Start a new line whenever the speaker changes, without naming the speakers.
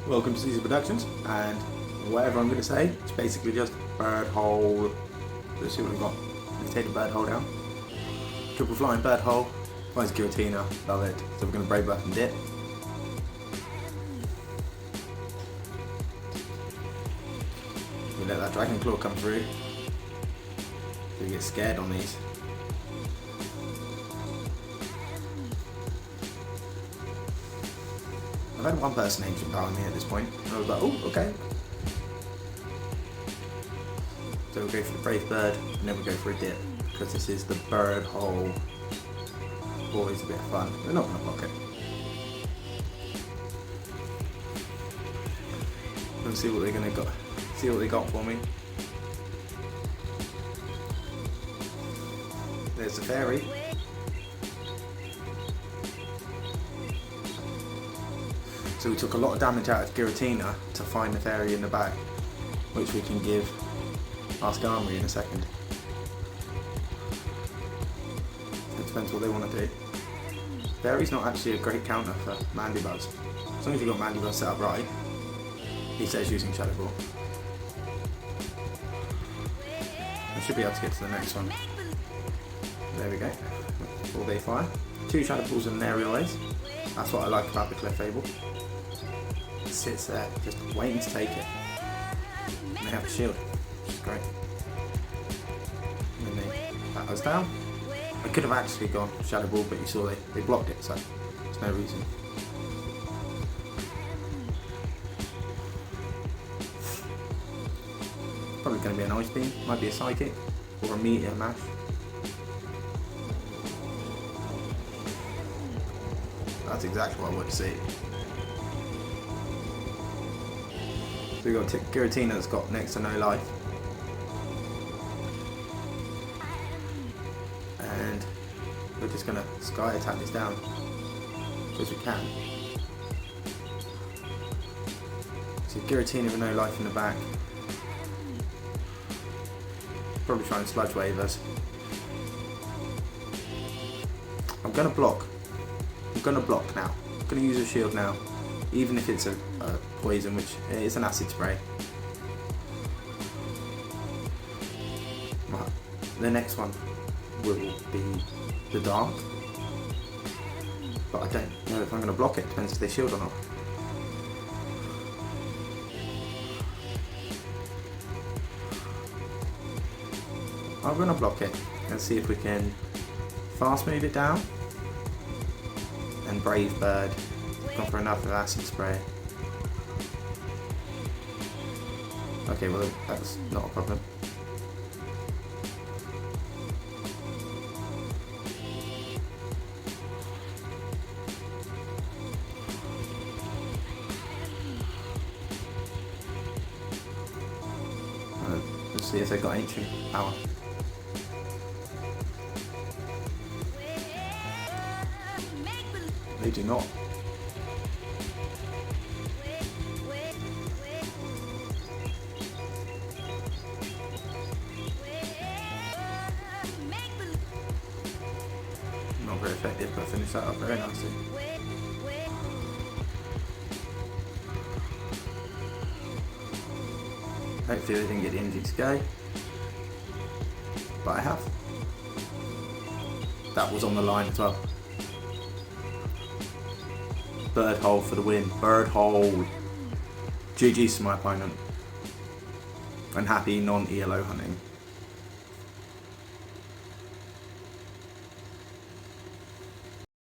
Welcome to Caesar Productions, and whatever I'm going to say, it's basically just bird hole. Let's see what we've got. Let's take the bird hole down. Triple flying bird hole. Finds Giratina, love it. So we're going to brave bird and dip. We let that dragon claw come through. We get scared on these. I've had one person ancient power me at this point, and I was like, oh, okay. So we'll go for the brave bird, and then we'll go for a dip, because this is the bird hole. Always a bit of fun. We're not going to block it. Let's see what they're going to got. See what they got for me. There's the fairy. So we took a lot of damage out of Giratina to find the fairy in the back, which we can give Ask Armory in a second. It depends what they want to do. Fairy's not actually a great counter for Mandibuzz. As long as you've got Mandibuzz set up right, he says using Shadow Ball. I should be able to get to the next one. There we go. Full day fire. 2 Shadow Balls and an aerial ace. That's what I like about the Cliff Fable. It sits there, just waiting to take it. And they have the shield, which is great. And then that goes down. I could have actually gone Shadow Ball, but you saw they blocked it, so there's no reason. Probably going to be an Ice Beam, might be a Psychic, or a Meteor Mash. That's exactly what I want to see. So we've got Giratina that's got next to no life. And we're just going to Sky Attack this down as we can. So Giratina with no life in the back. Probably try and Sludge Wave us. I'm going to block. I'm going to block now. I'm going to use a shield now, even if it's a poison, which is an acid spray. Right. The next one will be the dark, but I don't know if I'm going to block it. Depends if they shield or not. I'm going to block it and see if we can fast move it down. And Brave Bird, gone for enough of acid spray. Okay, well that's not a problem. Let's see if they've got ancient power. They do not. Not very effective, but finish that up very nicely. Hopefully they didn't get the energy to go, but I have. That was on the line as well. Bird hole for the win. Bird hole. GG's to my opponent. And happy non-ELO hunting.